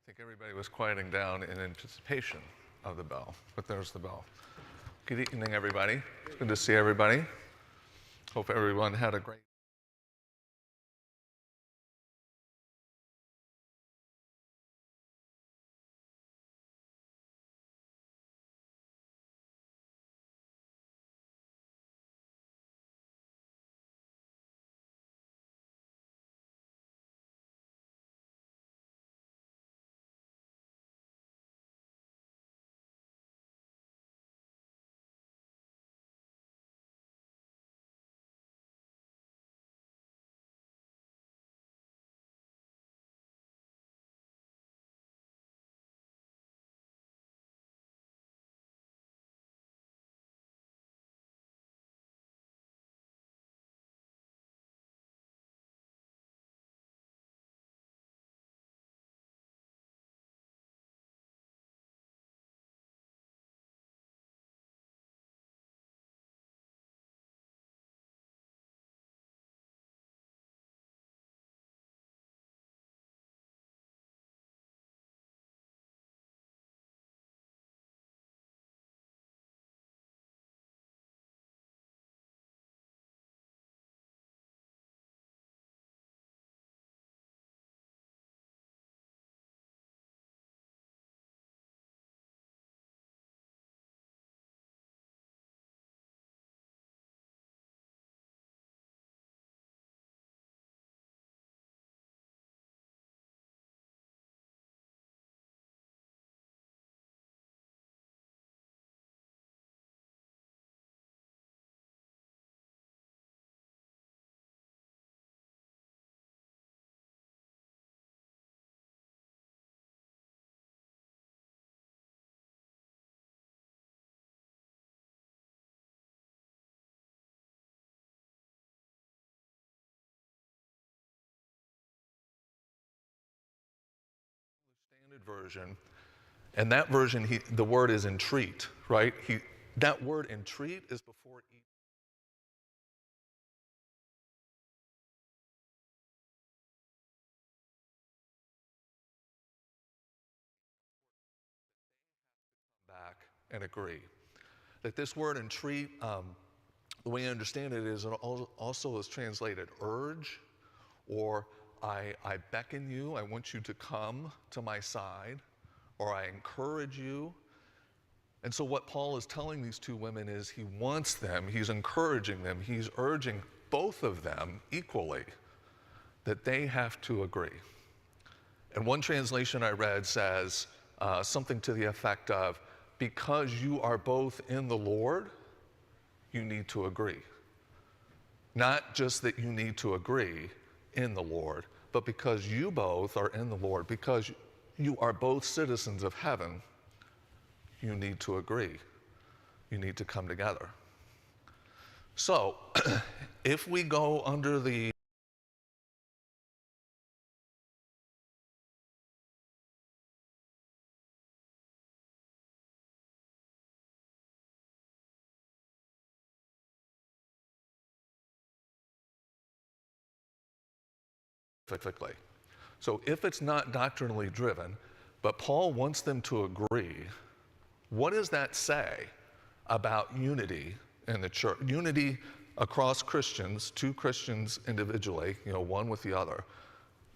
think everybody was quieting down in anticipation of the bell, but there's the bell. Good evening, everybody. It's good to see everybody. Hope everyone had a great standard version, and that version, the word is entreat, right? That word entreat is before each. Back and agree. That this word entreat, the way I understand it is, it also is translated urge, or I beckon you, I want you to come to my side, or I encourage you. And so what Paul is telling these two women is he wants them, he's encouraging them, he's urging both of them equally that they have to agree. And one translation I read says something to the effect of, because you are both in the Lord, you need to agree. Not just that you need to agree in the Lord, but because you both are in the Lord, because you are both citizens of heaven, you need to agree. You need to come together. So, if we go under the specifically. So if it's not doctrinally driven, but Paul wants them to agree, what does that say about unity in the church? Unity across Christians, two Christians individually, one with the other,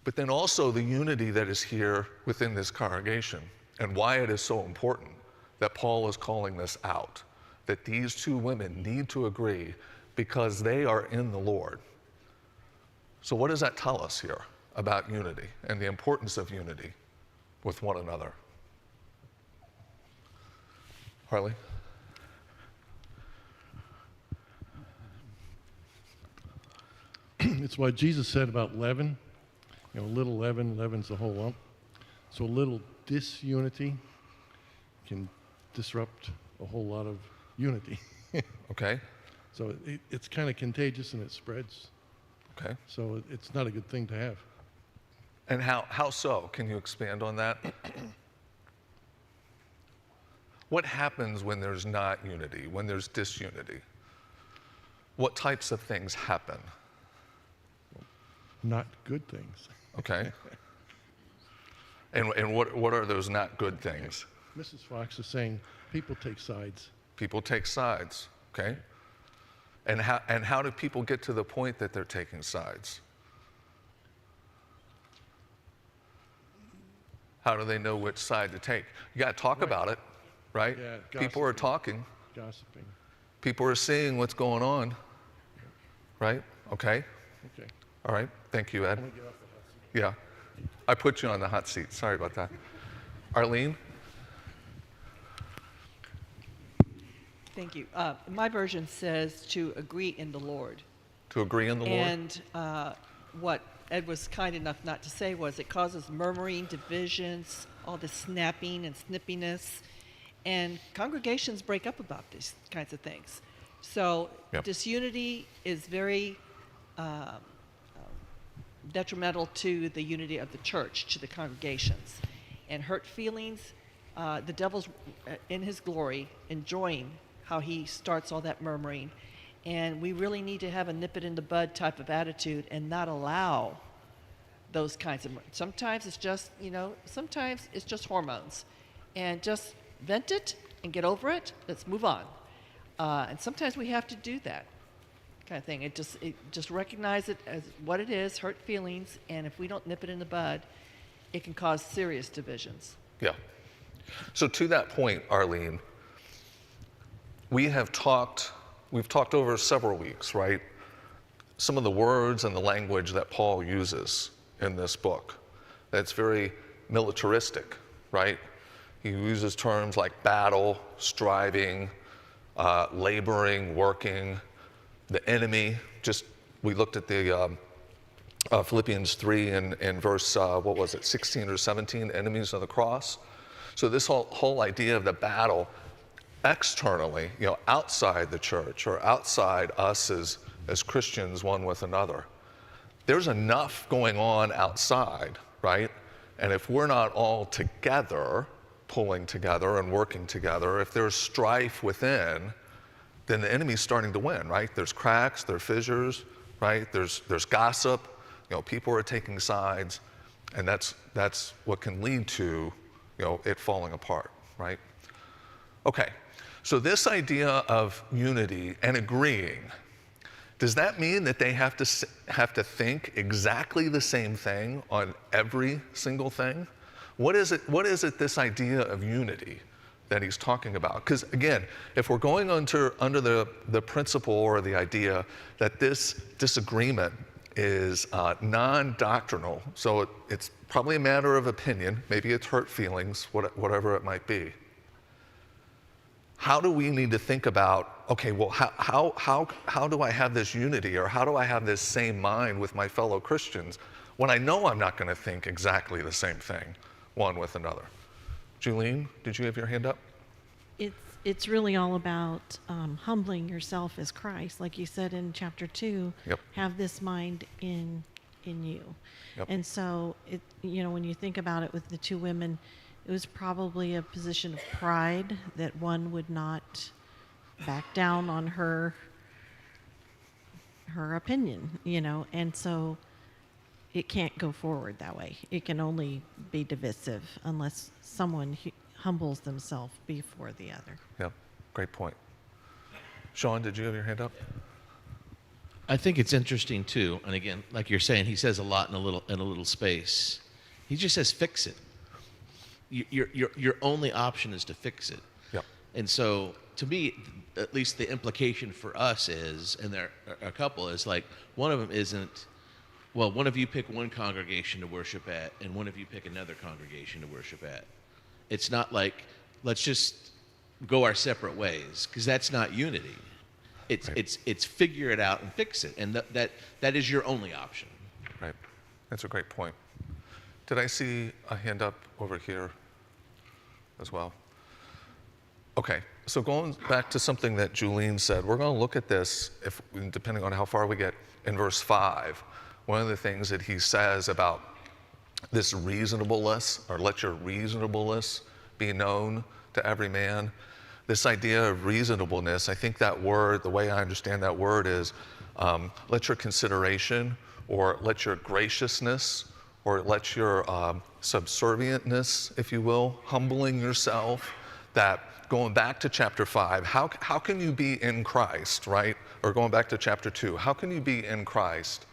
but then also the unity that is here within this congregation, and why it is so important that Paul is calling this out, that these two women need to agree because they are in the Lord. So what does that tell us here about unity and the importance of unity with one another? Harley? It's what Jesus said about leaven. Little leaven leavens the whole lump. So a little disunity can disrupt a whole lot of unity. Okay. So it's kind of contagious and it spreads. Okay. So it's not a good thing to have. And how so? Can you expand on that? What happens when there's not unity, when there's disunity? What types of things happen? Not good things. Okay. And what are those not good things? Mrs. Fox is saying people take sides. People take sides, okay? And how do people get to the point that they're taking sides? How do they know which side to take? You got to talk about it, right? Yeah, people are talking. Gossiping. People are seeing what's going on, right? Okay. Okay. All right. Thank you, Ed. I'm gonna get off the hot seat. Yeah. I put you on the hot seat. Sorry about that. Arlene? Thank you. My version says to agree in the Lord. To agree in the Lord? And what Ed was kind enough not to say was it causes murmuring, divisions, all this snapping and snippiness. And congregations break up about these kinds of things. So Yep. disunity is very detrimental to the unity of the church, to the congregations. And hurt feelings, the devil's in his glory, enjoying how he starts all that murmuring. And we really need to have a nip it in the bud type of attitude and not allow those kinds of, sometimes it's just, sometimes it's just hormones. And just vent it and get over it. Let's move on. And sometimes we have to do that kind of thing. It just recognize it as what it is, hurt feelings, and if we don't nip it in the bud, it can cause serious divisions. Yeah. So to that point, Arlene, we've talked over several weeks, right? Some of the words and the language that Paul uses in this book, that's very militaristic, right? He uses terms like battle, striving, laboring, working, the enemy. We looked at the Philippians 3 and verse, 16 or 17, enemies of the cross. So this whole idea of the battle externally, outside the church or outside us as Christians, one with another. There's enough going on outside, right? And if we're not all together, pulling together and working together, if there's strife within, then the enemy's starting to win, right? There's cracks, there's fissures, right? There's gossip, people are taking sides, and that's what can lead to, it falling apart, right? Okay, so this idea of unity and agreeing, does that mean that they have to think exactly the same thing on every single thing? What is it, this idea of unity that he's talking about? Because again, if we're going under the principle or the idea that this disagreement is non-doctrinal, so it's probably a matter of opinion, maybe it's hurt feelings, whatever it might be. How do we need to think about, okay, well, how do I have this unity, or how do I have this same mind with my fellow Christians when I know I'm not going to think exactly the same thing one with another? Julene, did you have your hand up? It's really all about humbling yourself as Christ, like you said in chapter 2. Yep. Have this mind in you. Yep. And so when you think about it with the two women, it was probably a position of pride that one would not back down on her opinion, and so it can't go forward that way. It can only be divisive unless someone humbles themselves before the other. Yeah, great point. Sean, did you have your hand up? I think it's interesting too, and again, like you're saying, he says a lot in a little space. He just says fix it. Your only option is to fix it. Yep. And so, to me, at least the implication for us is, and there are a couple, is like one of them isn't, well, one of you pick one congregation to worship at, and one of you pick another congregation to worship at. It's not like, let's just go our separate ways, because that's not unity. It's figure it out and fix it, and that is your only option. Right. That's a great point. Did I see a hand up over here as well? Okay, so going back to something that Julene said, we're going to look at this, depending on how far we get, in verse 5. One of the things that he says about this reasonableness, or let your reasonableness be known to every man. This idea of reasonableness, I think that word, the way I understand that word is let your consideration, or let your graciousness, or let your subservientness, if you will, humbling yourself, that going back to chapter 5, how can you be in Christ, right? Or going back to chapter 2, how can you be in Christ?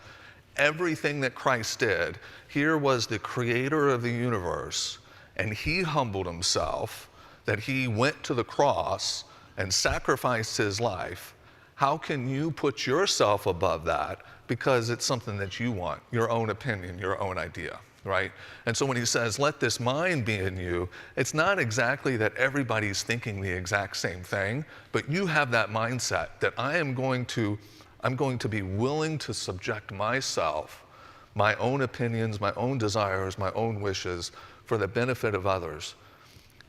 Everything that Christ did, here was the creator of the universe, and he humbled himself, that he went to the cross and sacrificed his life. How can you put yourself above that because it's something that you want, your own opinion, your own idea, right? And so when he says, let this mind be in you, it's not exactly that everybody's thinking the exact same thing, but you have that mindset that I'm going to be willing to subject myself, my own opinions, my own desires, my own wishes for the benefit of others.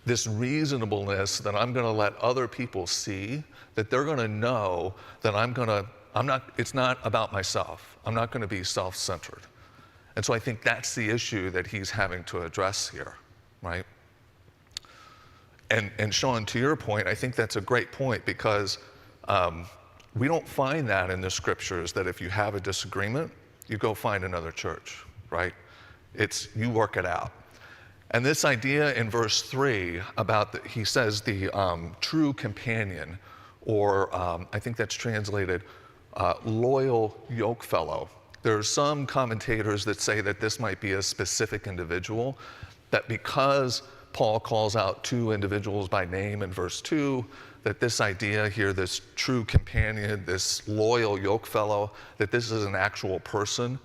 This reasonableness that I'm going to let other people see, that they're going to know that it's not about myself. I'm not going to be self-centered. And so I think that's the issue that he's having to address here, right? And Sean, to your point, I think that's a great point because we don't find that in the scriptures that if you have a disagreement, you go find another church, right? It's you work it out. And this idea in verse 3 about, he says the true companion, or I think that's translated loyal yokefellow. There are some commentators that say that this might be a specific individual, that because Paul calls out 2 individuals by name in verse 2, that this idea here, this true companion, this loyal yokefellow, that this is an actual person,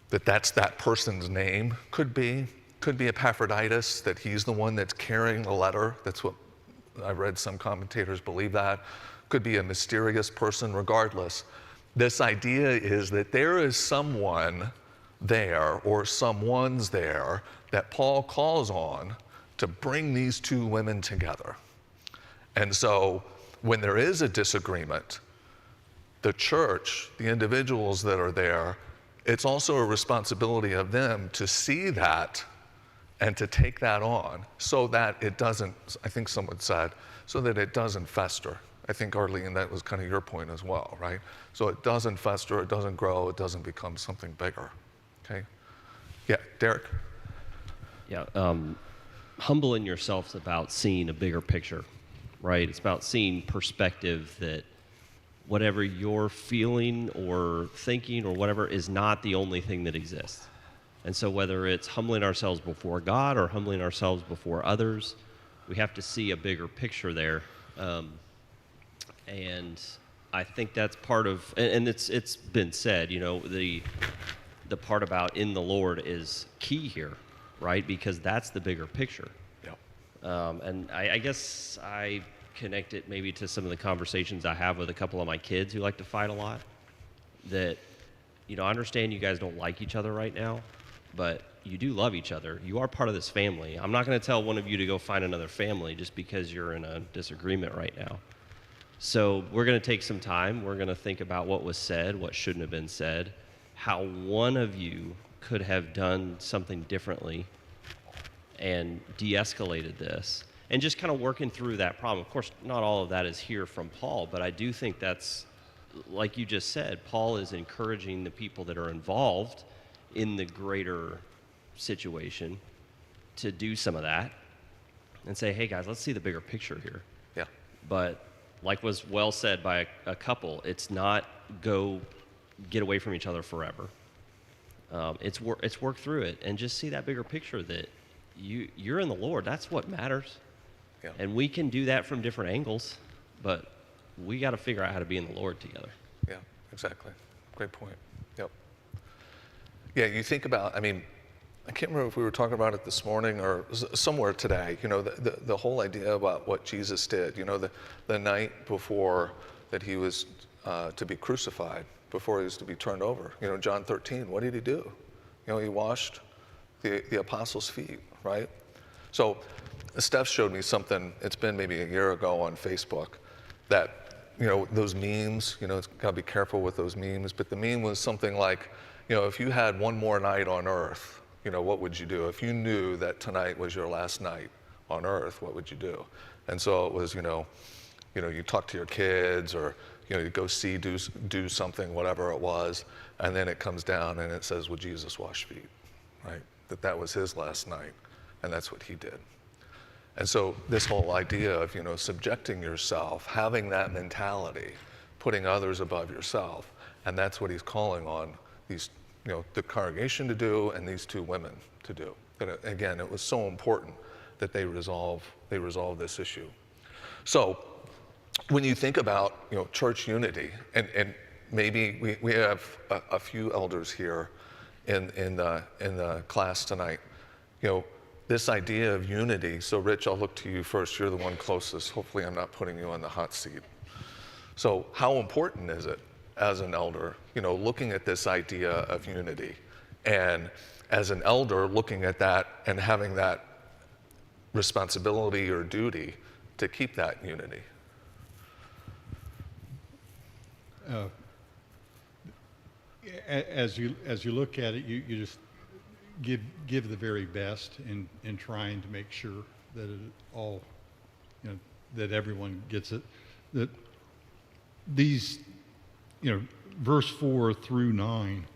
that's that person's name. Could be Epaphroditus, that he's the one that's carrying the letter. That's what I read, some commentators believe that. Could be a mysterious person. Regardless, this idea is that there is someone there, or someone's there, that Paul calls on to bring these 2 women together. And so when there is a disagreement, the church, the individuals that are there, it's also a responsibility of them to see that and to take that on so that it doesn't, I think someone said, so that it doesn't fester. I think, Arlene, that was kind of your point as well, right? So it doesn't fester, it doesn't grow, it doesn't become something bigger, okay? Yeah, Derek? Yeah, humbling yourself is about seeing a bigger picture, right? It's about seeing perspective that whatever you're feeling or thinking or whatever is not the only thing that exists. And so whether it's humbling ourselves before God or humbling ourselves before others, we have to see a bigger picture there. And I think that's part of, and it's been said, you know, the part about in the Lord is key here, right? Because that's the bigger picture. Yep. And I guess I connect it maybe to some of the conversations I have with a couple of my kids who like to fight a lot. That, you know, I understand you guys don't like each other right now, but you do love each other. You are part of this family. I'm not going to tell one of you to go find another family just because you're in a disagreement right now. So we're going to take some time. We're going to think about what was said, what shouldn't have been said, how one of you could have done something differently and de-escalated this, and just kind of working through that problem. Of course, not all of that is here from Paul, but I do think that's, like you just said, Paul is encouraging the people that are involved in the greater situation to do some of that and say, hey guys, let's see the bigger picture here. Yeah. But like was well said by a couple, it's not go get away from each other forever. It's work through it and just see that bigger picture that you're in the Lord. That's what matters. Yeah. And we can do that from different angles, but we got to figure out how to be in the Lord together. Yeah, exactly. Great point. Yep. Yeah, you think about, I mean, I can't remember if we were talking about it this morning or somewhere today, you know, the whole idea about what Jesus did, you know, the night before that he was to be crucified, before he was to be turned over. You know, John 13, what did he do? You know, he washed the apostles' feet, right? So Steph showed me something, it's been maybe a year ago on Facebook, that, you know, those memes, you know, it's got to be careful with those memes, but the meme was something like, you know, if you had one more night on earth, you know, what would you do? If you knew that tonight was your last night on earth, what would you do? And so it was, you know, you talk to your kids, or, you know, you go do something, whatever it was, and then it comes down and it says, would Jesus wash feet, right? That was his last night, and that's what he did. And so this whole idea of, subjecting yourself, having that mentality, putting others above yourself, and that's what he's calling on these, the congregation to do and these two women to do. And again, it was so important that they resolve this issue. So when you think about, church unity, and maybe we have a few elders here in the class tonight, this idea of unity. So Rich, I'll look to you first. You're the one closest. Hopefully I'm not putting you on the hot seat. So how important is it as an elder, looking at this idea of unity, and as an elder looking at that and having that responsibility or duty to keep that unity? As you look at it, you just give the very best in trying to make sure that it all, that everyone gets it. That these, verse 4 through 9,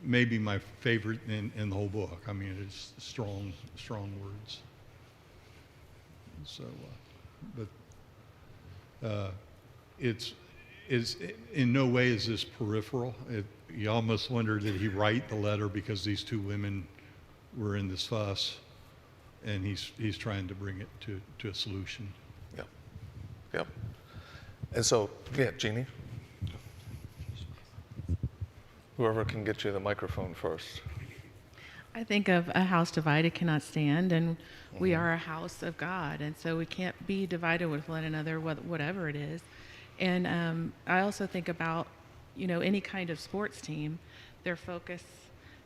may be my favorite in the whole book. I mean, it's strong words. So, it's in no way is this peripheral. You almost wonder, did he write the letter because these two women were in this fuss, and he's trying to bring it to a solution. Yep. And so, Jeannie, whoever can get you the microphone first. I think of a house divided cannot stand, and we are a house of God, and so we can't be divided with one another, whatever it is. And I also think about, any kind of sports team, their focus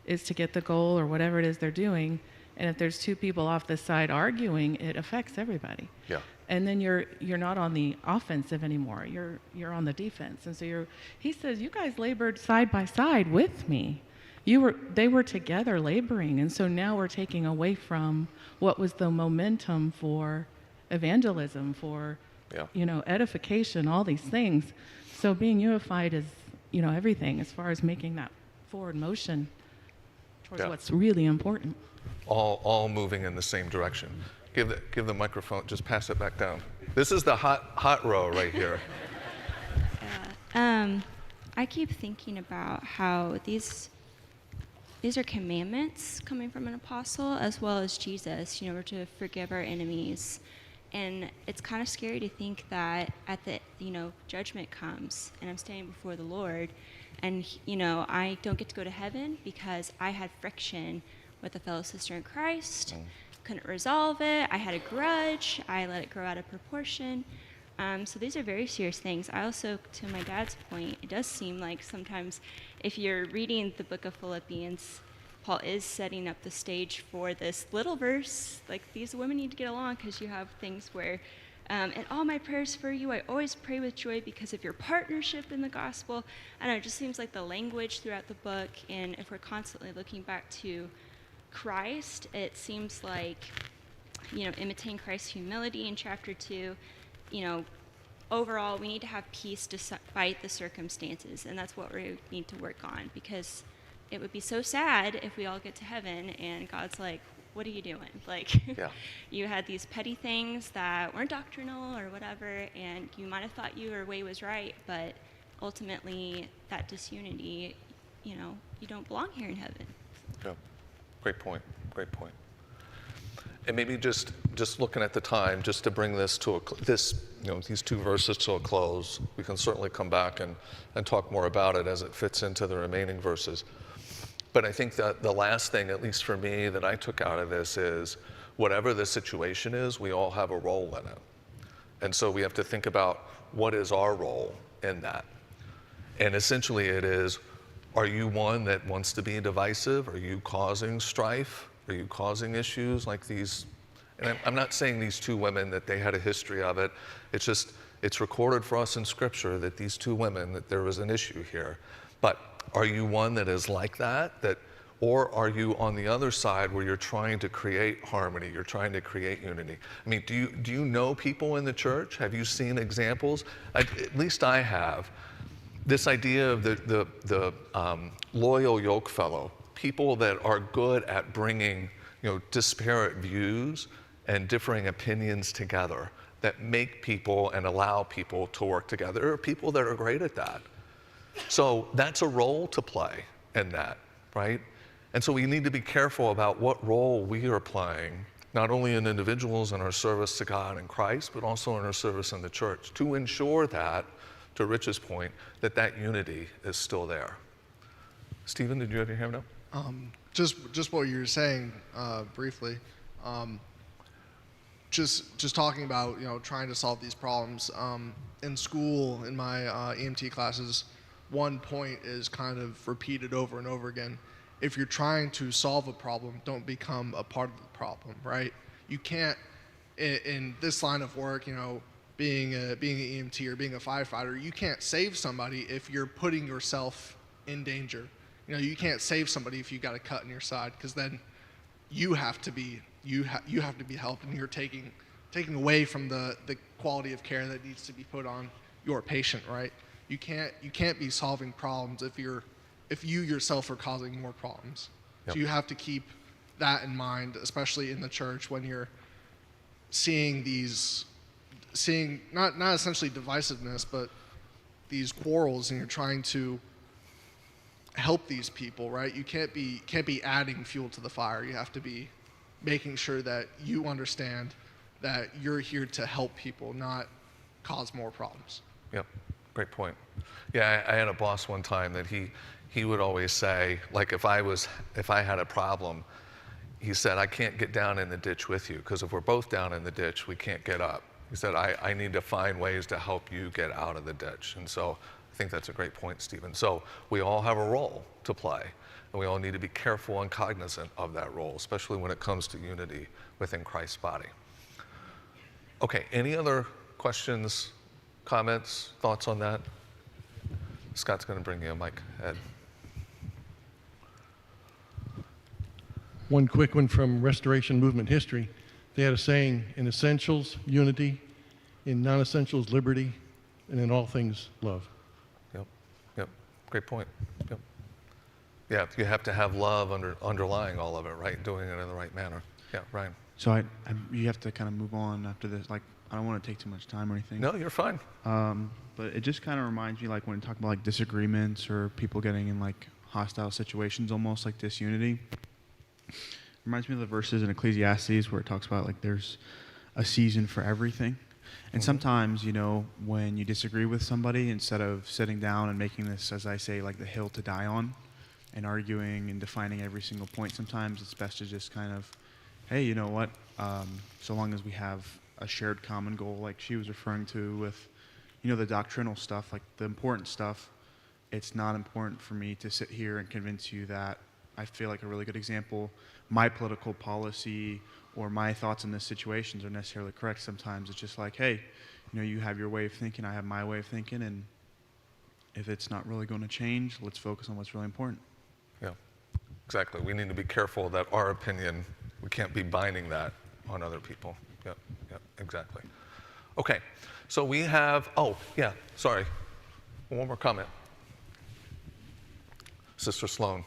is to get the goal or whatever it is they're doing, and if there's two people off the side arguing, it affects everybody. Yeah. And then you're not on the offensive anymore. You're on the defense, and so he says, you guys labored side by side with me. They were together laboring, and so now we're taking away from what was the momentum for evangelism, for edification, all these things. So being unified is, everything as far as making that forward motion towards what's really important. All moving in the same direction. Give the microphone, just pass it back down. This is the hot row right here. I keep thinking about how these are commandments coming from an apostle as well as Jesus. We're to forgive our enemies. And it's kind of scary to think that at the, judgment comes and I'm standing before the Lord and, I don't get to go to heaven because I had friction with a fellow sister in Christ, couldn't resolve it, I had a grudge, I let it grow out of proportion. So these are very serious things. I also, to my dad's point, it does seem like sometimes if you're reading the book of Philippians, Paul is setting up the stage for this little verse, like these women need to get along because you have things where, and all my prayers for you, I always pray with joy because of your partnership in the gospel. I don't know, it just seems like the language throughout the book, and if we're constantly looking back to Christ, it seems like, imitating Christ's humility in chapter 2, overall, we need to have peace despite the circumstances, and that's what we need to work on, because it would be so sad if we all get to heaven and God's like, what are you doing? You had these petty things that weren't doctrinal or whatever, and you might have thought your way was right, but ultimately that disunity, you don't belong here in heaven. Yeah. Great point. And maybe just looking at the time, just to bring this to these two verses to a close. We can certainly come back and talk more about it as it fits into the remaining verses. But I think that the last thing, at least for me, that I took out of this is whatever the situation is, we all have a role in it. And so we have to think about what is our role in that. And essentially it is, are you one that wants to be divisive? Are you causing strife? Are you causing issues like these? And I'm not saying these two women, that they had a history of it. It's just, it's recorded for us in Scripture that these two women, that there was an issue here. But are you one that is like that? Or are you on the other side where you're trying to create harmony, you're trying to create unity? I mean, do you know people in the church? Have you seen examples? At least I have. This idea of the loyal yoke fellow, people that are good at bringing, disparate views and differing opinions together that make people and allow people to work together. There are people that are great at that. So that's a role to play in that, right? And so we need to be careful about what role we are playing, not only in individuals in our service to God and Christ, but also in our service in the church, to ensure that, to Rich's point, that unity is still there. Stephen, did you have your hand up? Just what you were saying briefly. Just talking about trying to solve these problems. In school, in my EMT classes, one point is kind of repeated over and over again. If you're trying to solve a problem, don't become a part of the problem, right? You can't, in this line of work, being an EMT or being a firefighter, you can't save somebody if you're putting yourself in danger. You can't save somebody if you got a cut in your side, because then you have to be helped, and you're taking away from the quality of care that needs to be put on your patient, right? You can't be solving problems if you yourself are causing more problems. Yep. So you have to keep that in mind, especially in the church when you're seeing not essentially divisiveness, but these quarrels, and you're trying to help these people, right? You can't be adding fuel to the fire. You have to be making sure that you understand that you're here to help people, not cause more problems. Yep, great point. Yeah, I had a boss one time that he would always say, like, if I had a problem, he said, I can't get down in the ditch with you, because if we're both down in the ditch, we can't get up. He said, I need to find ways to help you get out of the ditch. And so I think that's a great point, Stephen. So we all have a role to play, and we all need to be careful and cognizant of that role, especially when it comes to unity within Christ's body. Okay, any other questions, comments, thoughts on that? Scott's going to bring you a mic, Ed. One quick one from Restoration Movement history. They had a saying, in essentials, unity, in non-essentials, liberty, and in all things, love. Yep, great point. Yep. Yeah, you have to have love underlying all of it, right? Doing it in the right manner. Yeah, Ryan. So you have to kind of move on after this. Like, I don't want to take too much time or anything. No, you're fine. But it just kind of reminds me, like, when you talk about like disagreements or people getting in like hostile situations, almost like disunity. Reminds me of the verses in Ecclesiastes where it talks about like there's a season for everything. And sometimes, when you disagree with somebody, instead of sitting down and making this, as I say, like the hill to die on and arguing and defining every single point, sometimes it's best to just kind of, hey, you know what? So long as we have a shared common goal, like she was referring to with, the doctrinal stuff, like the important stuff, it's not important for me to sit here and convince you that I feel like a really good example, my political policy or my thoughts in this situations are necessarily correct. Sometimes it's just like, hey, you have your way of thinking, I have my way of thinking, and if it's not really going to change, let's focus on what's really important. Yeah, exactly. We need to be careful that our opinion, we can't be binding that on other people. Yep, exactly. Okay, so we have, one more comment. Sister Sloan.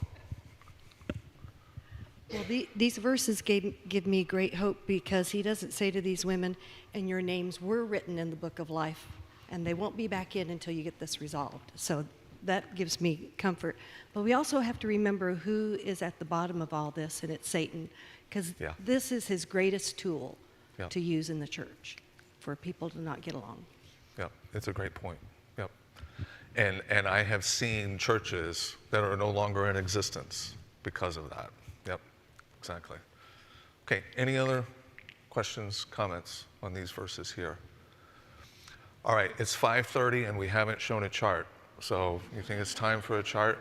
Well, these verses give me great hope, because he doesn't say to these women, and your names were written in the book of life, and they won't be back in until you get this resolved. So that gives me comfort. But we also have to remember who is at the bottom of all this, and it's Satan, because this is his greatest tool to use in the church for people to not get along. Yeah, it's a great point. Yep. And I have seen churches that are no longer in existence because of that. Yep, exactly. Okay, any other questions, comments on these verses here? All right, it's 5:30 and we haven't shown a chart. So you think it's time for a chart?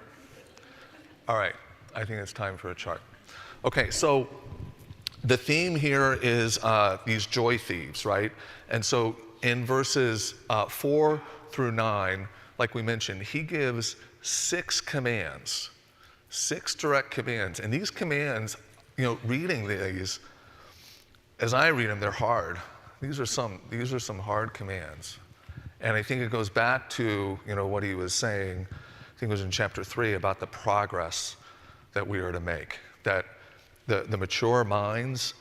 All right, I think it's time for a chart. Okay, so the theme here is these joy thieves, right? And so in verses 4 through 9, like we mentioned, he gives 6 commands, 6 direct commands. And these commands, reading these, as I read them, they're hard. These are some hard commands. And I think it goes back to, what he was saying, I think it was in chapter 3, about the progress that we are to make. That the mature minds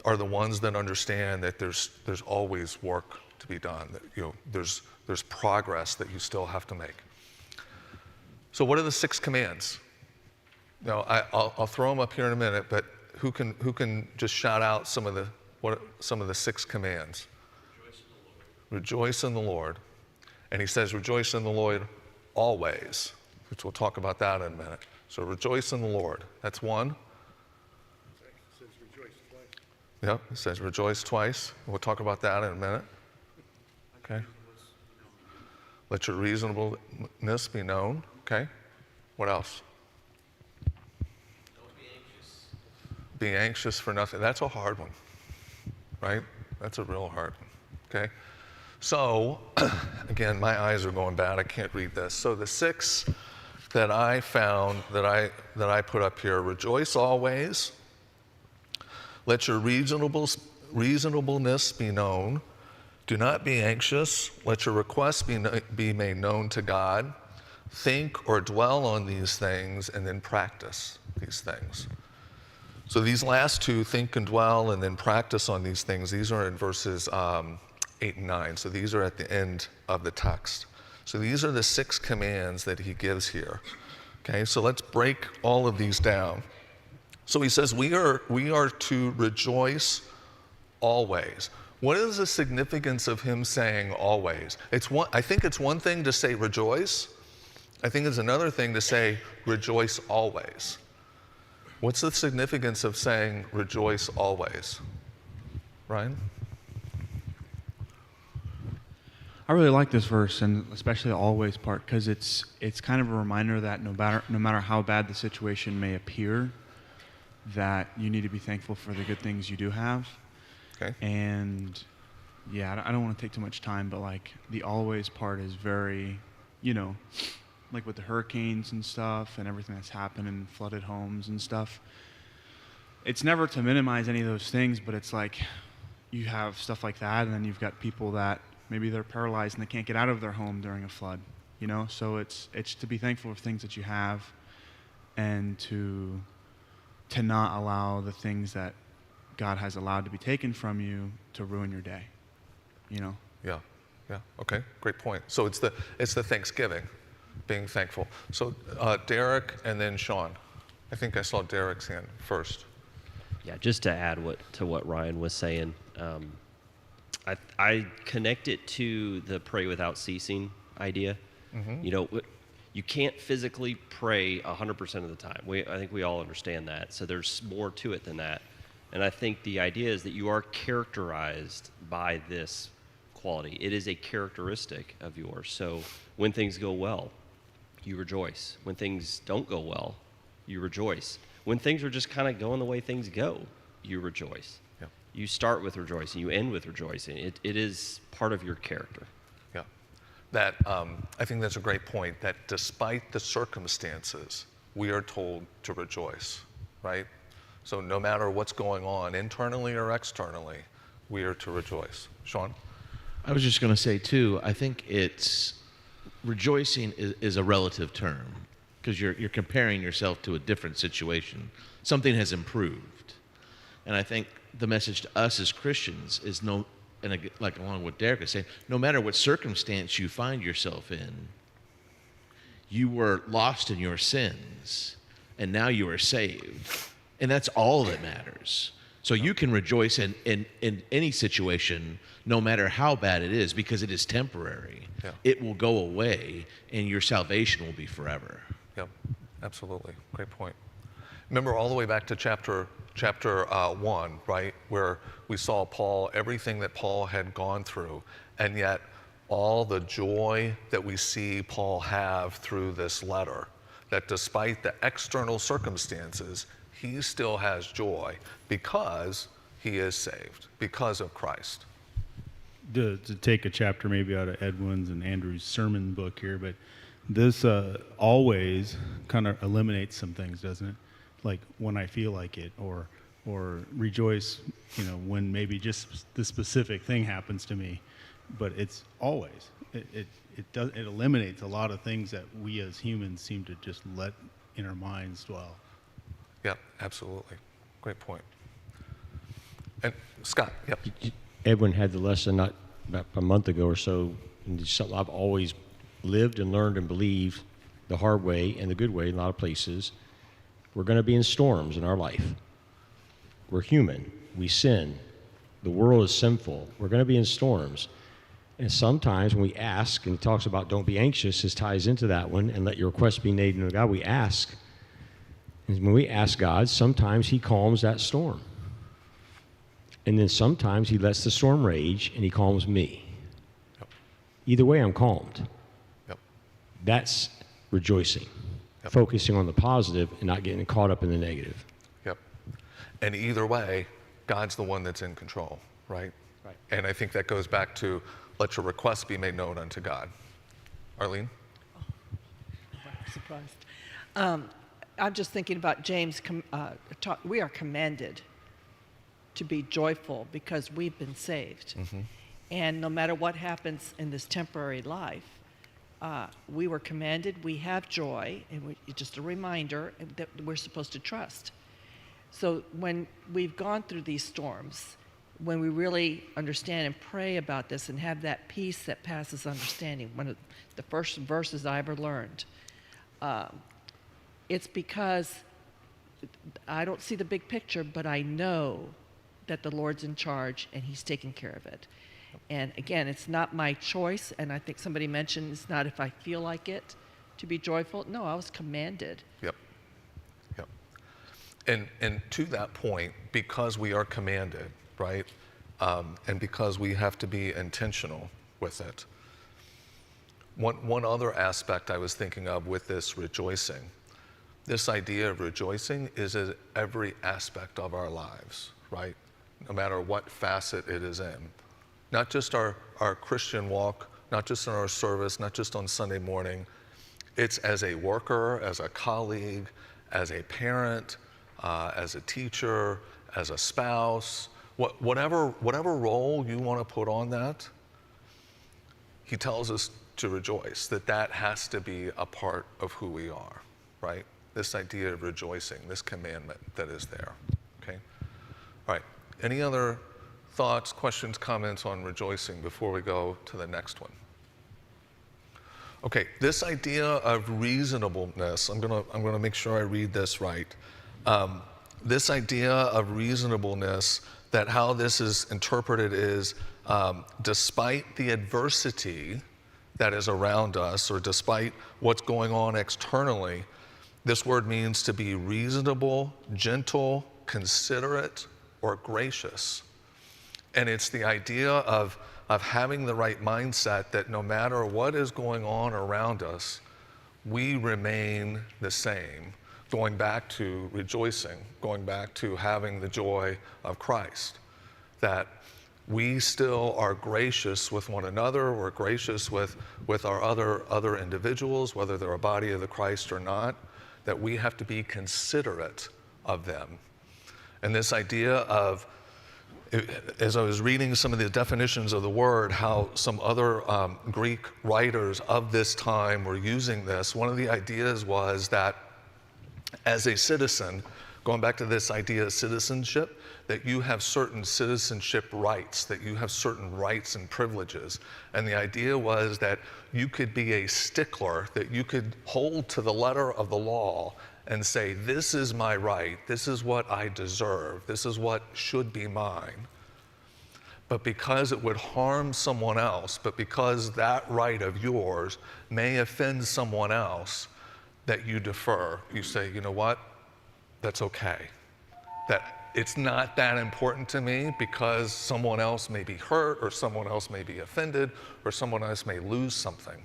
are the ones that understand that there's always work to be done. That, you know, there's progress that you still have to make. So what are the 6 commands? Now I'll throw them up here in a minute, but who can just shout out some of the 6 commands? Rejoice in the Lord. And he says, rejoice in the Lord always, which we'll talk about that in a minute. So rejoice in the Lord. That's one. It says rejoice twice. Yep, it says rejoice twice. We'll talk about that in a minute. Okay. Let your reasonableness be known. Okay. What else? Don't be anxious. Be anxious for nothing. That's a hard one, right? That's a real hard one. Okay. So, again, my eyes are going bad. I can't read this. So the 6 that I found that I put up here: rejoice always. Let your reasonableness be known. Do not be anxious. Let your requests be made known to God. Think or dwell on these things, and then practice these things. So these last 2, think and dwell, and then practice on these things, these are in verses 8 and 9. So these are at the end of the text. So these are the 6 commands that he gives here. Okay, so let's break all of these down. So he says we are to rejoice always. What is the significance of him saying always? I think it's one thing to say rejoice. I think it's another thing to say rejoice always. What's the significance of saying rejoice always? Ryan? I really like this verse, and especially the always part, because it's kind of a reminder that no matter how bad the situation may appear, that you need to be thankful for the good things you do have. Okay. And yeah, I don't want to take too much time, but like the always part is very, like with the hurricanes and stuff and everything that's happened and flooded homes and stuff. It's never to minimize any of those things, but it's like you have stuff like that, and then you've got people that maybe they're paralyzed and they can't get out of their home during a flood, So it's to be thankful for things that you have, and to not allow the things that God has allowed to be taken from you to ruin your day, Yeah. Okay, great point. So it's the Thanksgiving, being thankful. So Derek and then Sean. I think I saw Derek's hand first. Yeah, just to add to what Ryan was saying, I connect it to the pray without ceasing idea. Mm-hmm. You can't physically pray 100% of the time. I think we all understand that. So there's more to it than that. And I think the idea is that you are characterized by this quality. It is a characteristic of yours. So when things go well, you rejoice. When things don't go well, you rejoice. When things are just kind of going the way things go, you rejoice. Yeah. You start with rejoicing. You end with rejoicing. It is part of your character. Yeah. That I think that's a great point, that despite the circumstances, we are told to rejoice, right? So no matter what's going on, internally or externally, we are to rejoice. Sean? I was just going to say, too, I think rejoicing is a relative term, because you're comparing yourself to a different situation. Something has improved. And I think the message to us as Christians is like along with Derek is saying, no matter what circumstance you find yourself in, you were lost in your sins, and now you are saved. And that's all that matters. So you can rejoice in any situation, no matter how bad it is, because it is temporary. Yeah. It will go away, and your salvation will be forever. Yep, absolutely. Great point. Remember all the way back to chapter 1, right, where we saw Paul, everything that Paul had gone through, and yet all the joy that we see Paul have through this letter, that despite the external circumstances, he still has joy because he is saved, because of Christ. To take a chapter maybe out of Edwin's and Andrew's sermon book here, but this always kind of eliminates some things, doesn't it? Like when I feel like it, or rejoice, when maybe just the specific thing happens to me, but it's always. It eliminates a lot of things that we as humans seem to just let in our minds dwell. Yep, absolutely. Great point. And Scott, yep. Edwin had the lesson not about a month ago or so, and it's something I've always lived and learned and believed the hard way and the good way in a lot of places. We're going to be in storms in our life. We're human. We sin. The world is sinful. We're going to be in storms. And sometimes when we ask, and he talks about don't be anxious, this ties into that one, and let your requests be made known to God, we ask. And when we ask God, sometimes he calms that storm. And then sometimes he lets the storm rage and he calms me. Yep. Either way, I'm calmed. Yep. That's rejoicing. Yep. Focusing on the positive and not getting caught up in the negative. Yep. And either way, God's the one that's in control, right? Right. And I think that goes back to let your requests be made known unto God. Arlene? I'm surprised. I'm just thinking about James. We are commanded to be joyful because we've been saved. Mm-hmm. And no matter what happens in this temporary life, we were commanded, we have joy, and just a reminder that we're supposed to trust. So when we've gone through these storms, when we really understand and pray about this and have that peace that passes understanding, one of the first verses I ever learned, it's because I don't see the big picture, but I know that the Lord's in charge and he's taking care of it. And again, it's not my choice, and I think somebody mentioned it's not if I feel like it to be joyful. No, I was commanded. Yep. Yep. And to that point, because we are commanded, right, and because we have to be intentional with it, one other aspect I was thinking of with this rejoicing, this idea of rejoicing is in every aspect of our lives, right? No matter what facet it is in. Not just our Christian walk, not just in our service, not just on Sunday morning. It's as a worker, as a colleague, as a parent, as a teacher, as a spouse, whatever role you want to put on that, he tells us to rejoice, that has to be a part of who we are, right? This idea of rejoicing, this commandment that is there, okay? All right, any other thoughts, questions, comments on rejoicing before we go to the next one? Okay, this idea of reasonableness, I'm gonna make sure I read this right. This idea of reasonableness, that how this is interpreted is despite the adversity that is around us, or despite what's going on externally, this word means to be reasonable, gentle, considerate, or gracious. And it's the idea of having the right mindset that no matter what is going on around us, we remain the same. Going back to rejoicing, going back to having the joy of Christ. That we still are gracious with one another, we're gracious with our other individuals, whether they're a body of the Christ or not, that we have to be considerate of them. And this idea of, as I was reading some of the definitions of the word, how some other Greek writers of this time were using this, one of the ideas was that as a citizen, going back to this idea of citizenship, that you have certain citizenship rights, that you have certain rights and privileges. And the idea was that you could be a stickler, that you could hold to the letter of the law and say, this is my right, this is what I deserve, this is what should be mine. But because it would harm someone else, but because that right of yours may offend someone else, that you defer. You say, you know what, that's okay. That it's not that important to me because someone else may be hurt, or someone else may be offended, or someone else may lose something.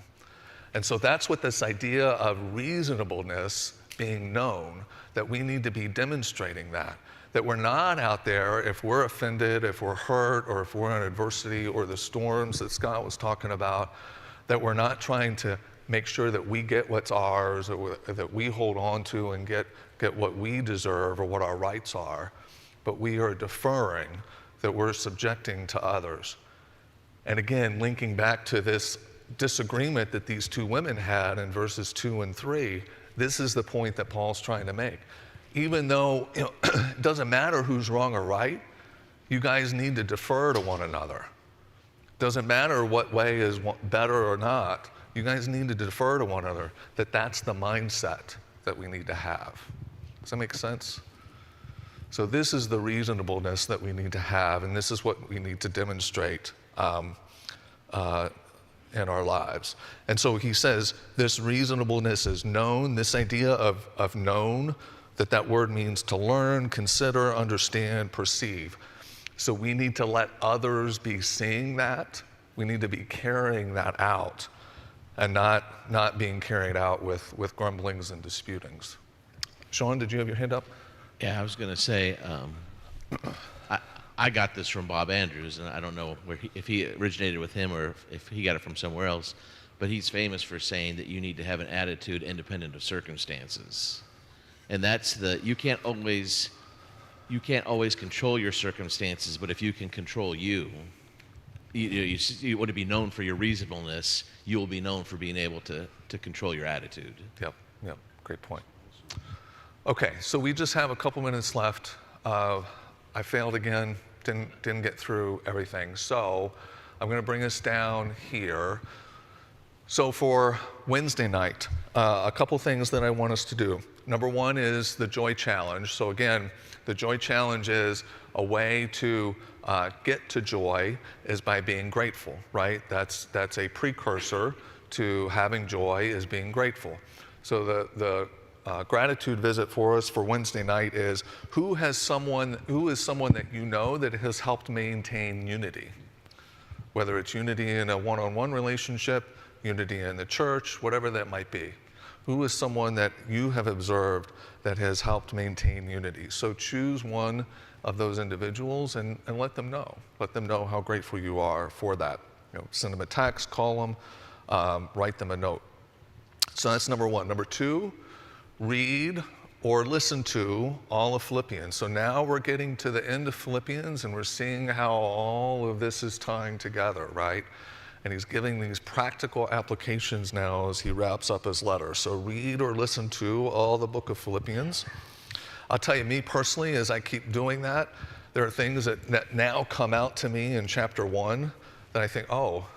And so that's what this idea of reasonableness being known, that we need to be demonstrating that we're not out there, if we're offended, if we're hurt, or if we're in adversity, or the storms that Scott was talking about, that we're not trying to make sure that we get what's ours, or that we hold on to and get what we deserve or what our rights are, but we are deferring, that we're subjecting to others. And again, linking back to this disagreement that these two women had in verses 2 and 3, this is the point that Paul's trying to make. even though it doesn't matter who's wrong or right, you guys need to defer to one another. Doesn't matter what way is better or not, you guys need to defer to one another, that's the mindset that we need to have. Does that make sense? So this is the reasonableness that we need to have, and this is what we need to demonstrate in our lives. And so he says this reasonableness is known, this idea of known, that word means to learn, consider, understand, perceive. So we need to let others be seeing that. We need to be carrying that out and not being carried out with grumblings and disputings. Sean, did you have your hand up? Yeah, I was going to say, I got this from Bob Andrews, and I don't know if he originated with him or if he got it from somewhere else, but he's famous for saying that you need to have an attitude independent of circumstances. And that's you can't always control your circumstances, but if you can control you want to be known for your reasonableness, you will be known for being able to control your attitude. Yep, great point. Okay, so we just have a couple minutes left. I failed again, didn't get through everything. So I'm going to bring us down here. So for Wednesday night, a couple things that I want us to do. Number one is the Joy Challenge. So again, the Joy Challenge is a way to get to joy is by being grateful, right? That's a precursor to having joy is being grateful. So the gratitude visit for us for Wednesday night is who is someone that you know that has helped maintain unity, whether it's unity in a one-on-one relationship, unity in the church, whatever that might be. Who is someone that you have observed that has helped maintain unity? So choose one of those individuals and let them know. Let them know how grateful you are for that. Send them a text, call them, write them a note. So that's number one. Number two, read or listen to all of Philippians. So now we're getting to the end of Philippians and we're seeing how all of this is tying together, right? And he's giving these practical applications now as he wraps up his letter. So read or listen to all the book of Philippians. I'll tell you, me personally, as I keep doing that, there are things that now come out to me in chapter 1 that I think, oh,